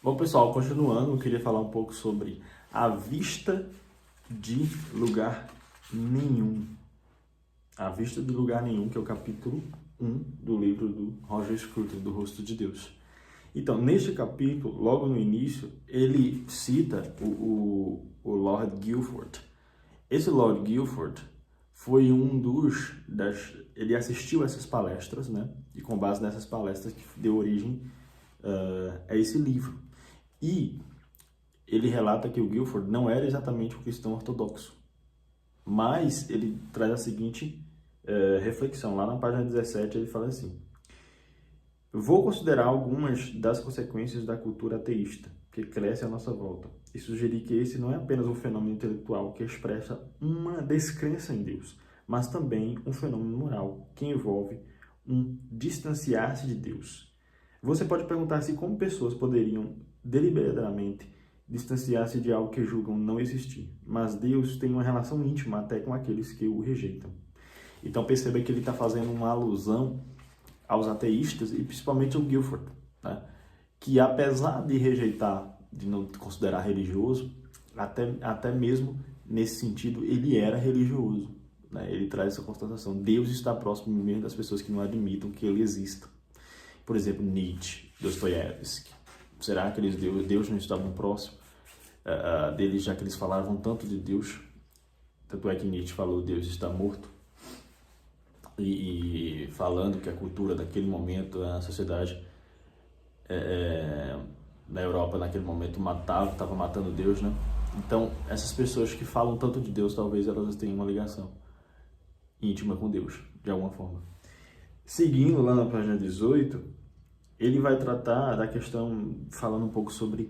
Bom, pessoal, continuando, eu queria falar um pouco sobre a vista de lugar nenhum. A vista de lugar nenhum, que é o capítulo 1 do livro do Roger Scruton, do Rosto de Deus. Então, neste capítulo, logo no início, ele cita o Lord Guilford. Esse Lord Guilford foi ele assistiu a essas palestras, né? E com base nessas palestras que deu origem a esse livro. E ele relata que o Guilford não era exatamente um cristão ortodoxo, mas ele traz a seguinte reflexão. Lá na página 17 ele fala assim: vou considerar algumas das consequências da cultura ateísta que cresce à nossa volta e sugerir que esse não é apenas um fenômeno intelectual que expressa uma descrença em Deus, mas também um fenômeno moral que envolve um distanciar-se de Deus. Você pode perguntar-se como pessoas poderiam deliberadamente distanciar-se de algo que julgam não existir, mas Deus tem uma relação íntima até com aqueles que o rejeitam. Então perceba que ele está fazendo uma alusão aos ateístas e principalmente ao Guilford, né? Que apesar de rejeitar, de não considerar religioso, até mesmo nesse sentido ele era religioso, né? Ele traz essa constatação: Deus está próximo mesmo das pessoas que não admitam que ele exista. Por exemplo, Nietzsche, Dostoiévski. Será que Deus não estavam próximo deles, já que eles falavam tanto de Deus? Tanto é que Nietzsche falou: Deus está morto. E falando que a cultura daquele momento, a sociedade na Europa naquele momento estava matando Deus, né? Então, essas pessoas que falam tanto de Deus, talvez elas tenham uma ligação íntima com Deus, de alguma forma. Seguindo lá na página 18, ele vai tratar da questão, falando um pouco sobre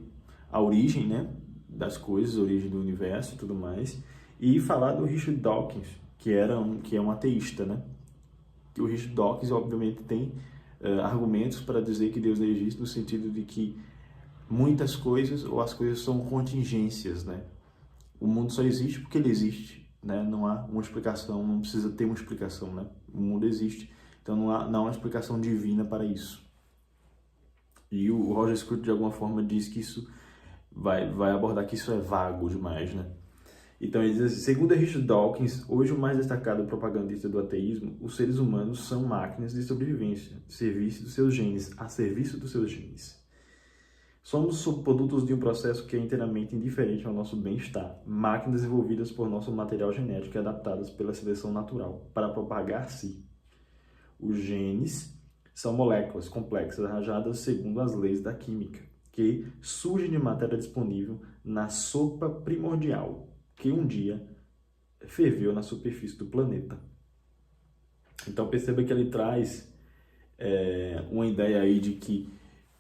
a origem, né, das coisas, a origem do universo e tudo mais, e falar do Richard Dawkins, que é um ateísta, né? O Richard Dawkins, obviamente, tem argumentos para dizer que Deus não existe, no sentido de que muitas coisas, ou as coisas são contingências, né? O mundo só existe porque ele existe, né? Não há uma explicação, não precisa ter uma explicação, né? O mundo existe, então não há uma explicação divina para isso. E o Roger Scruton, de alguma forma, diz que isso vai abordar que isso é vago demais, né? Então ele diz assim: segundo Richard Dawkins, hoje o mais destacado propagandista do ateísmo, os seres humanos são máquinas de sobrevivência, a serviço dos seus genes. Somos subprodutos de um processo que é inteiramente indiferente ao nosso bem-estar, máquinas desenvolvidas por nosso material genético e adaptadas pela seleção natural para propagar-se. Os genes são moléculas complexas arranjadas segundo as leis da química, que surgem de matéria disponível na sopa primordial, que um dia ferveu na superfície do planeta. Então perceba que ele traz uma ideia aí de que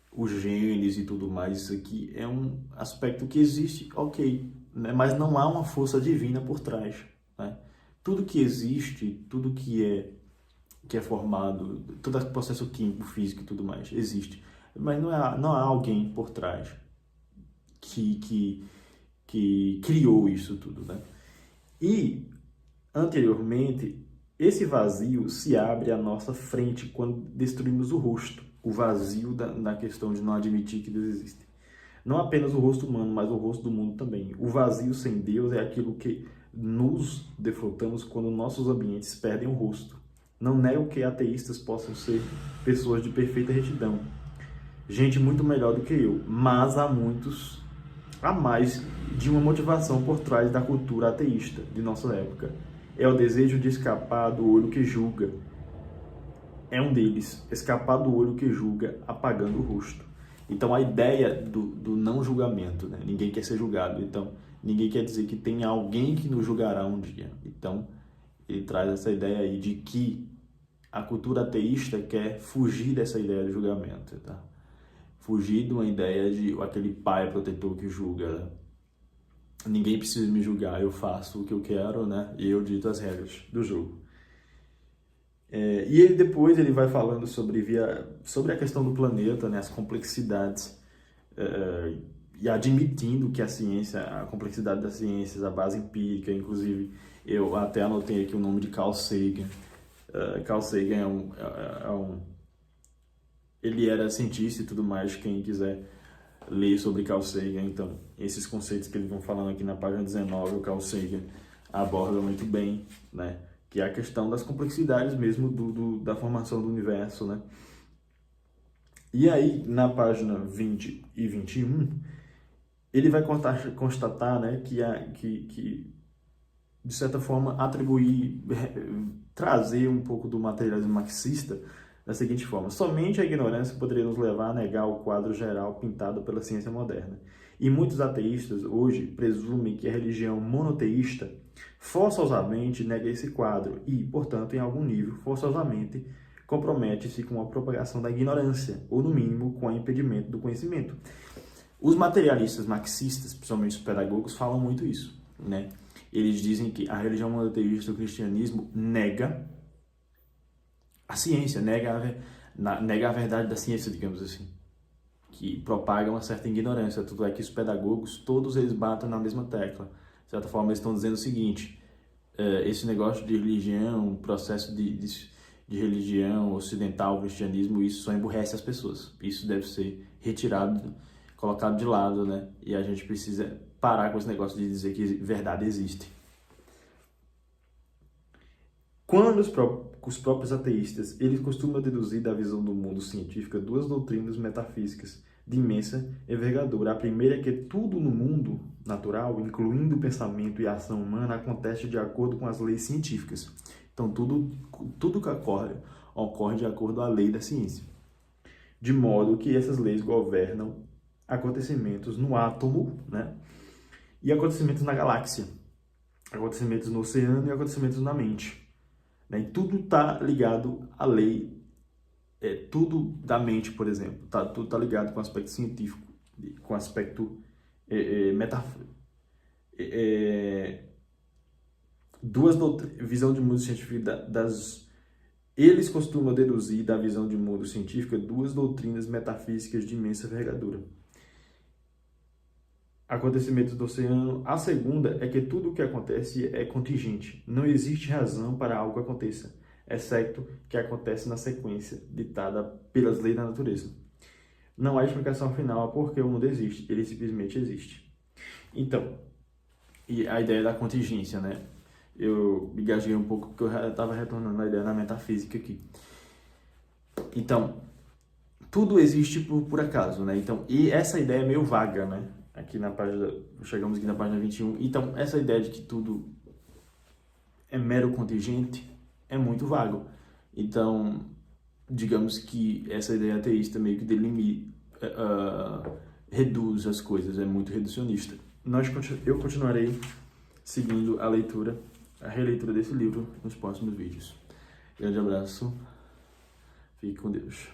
os genes e tudo mais, isso aqui é um aspecto que existe, ok, né? Mas não há uma força divina por trás, né? Tudo que existe, tudo que é formado, todo o processo químico, físico e tudo mais, existe. Mas não há alguém por trás que criou isso tudo, né? E, anteriormente, esse vazio se abre à nossa frente quando destruímos o rosto. O vazio na questão de não admitir que Deus existe. Não apenas o rosto humano, mas o rosto do mundo também. O vazio sem Deus é aquilo que nos defrontamos quando nossos ambientes perdem o rosto. Não nego que ateístas possam ser pessoas de perfeita retidão, gente muito melhor do que eu, mas há mais de uma motivação por trás da cultura ateísta de nossa época. É o desejo de escapar do olho que julga. É um deles, escapar do olho que julga, apagando o rosto. Então a ideia do não julgamento, né? Ninguém quer ser julgado, então ninguém quer dizer que tem alguém que nos julgará um dia. Então ele traz essa ideia aí de que a cultura ateísta quer fugir dessa ideia de julgamento, tá? Fugir de uma ideia de aquele pai protetor que julga, né? Ninguém precisa me julgar, eu faço o que eu quero, né? E eu dito as regras do jogo. E ele depois ele vai falando sobre a questão do planeta, né? As complexidades, e admitindo que a complexidade das ciências, a base empírica, inclusive eu até anotei aqui o nome de Carl Sagan. Carl Sagan ele era cientista e tudo mais, quem quiser ler sobre Carl Sagan. Então, esses conceitos que eles vão falando aqui na página 19, o Carl Sagan aborda muito bem, né? Que é a questão das complexidades mesmo da formação do universo, né? E aí, na página 20 e 21, ele vai constatar, né, que de certa forma, trazer um pouco do materialismo marxista da seguinte forma: somente a ignorância poderia nos levar a negar o quadro geral pintado pela ciência moderna. E muitos ateístas hoje presumem que a religião monoteísta forçosamente nega esse quadro e, portanto, em algum nível, forçosamente compromete-se com a propagação da ignorância, ou no mínimo com o impedimento do conhecimento. Os materialistas marxistas, principalmente os pedagogos, falam muito isso, né? Eles dizem que a religião monoteísta, o cristianismo, nega a ciência, nega a verdade da ciência, digamos assim, que propaga uma certa ignorância. Tudo é que os pedagogos, todos eles batem na mesma tecla. De certa forma, eles estão dizendo o seguinte: esse negócio de religião, processo de religião ocidental, o cristianismo, isso só emburrece as pessoas. Isso deve ser retirado, colocado de lado, né? E a gente precisa parar com esse negócio de dizer que verdade existe. Quando os próprios ateístas, eles costumam deduzir da visão do mundo científica duas doutrinas metafísicas de imensa envergadura. A primeira é que tudo no mundo natural, incluindo o pensamento e a ação humana, acontece de acordo com as leis científicas. Então, tudo que ocorre de acordo à lei da ciência. De modo que essas leis governam acontecimentos no átomo, né? E acontecimentos na galáxia, acontecimentos no oceano e acontecimentos na mente. Né? E tudo está ligado à lei, tudo da mente, por exemplo, tudo está ligado com o aspecto científico, com o aspecto metafísico. Visão de mundo científica eles costumam deduzir da visão de mundo científica duas doutrinas metafísicas de imensa envergadura. Acontecimentos do oceano. A segunda é que tudo o que acontece é contingente. Não existe razão para algo que aconteça, exceto que acontece na sequência ditada pelas leis da natureza. Não há explicação final a por que o mundo existe, ele simplesmente existe. Então, e a ideia da contingência, né? Eu me gasguei um pouco porque eu estava retornando a ideia da metafísica aqui. Então, tudo existe por acaso, né? Então, e essa ideia é meio vaga, né? Aqui na página, chegamos aqui na página 21. Então, essa ideia de que tudo é mero contingente é muito vago. Então, digamos que essa ideia ateísta meio que reduz as coisas, é muito reducionista. Eu continuarei seguindo a releitura desse livro nos próximos vídeos. Grande abraço, fique com Deus.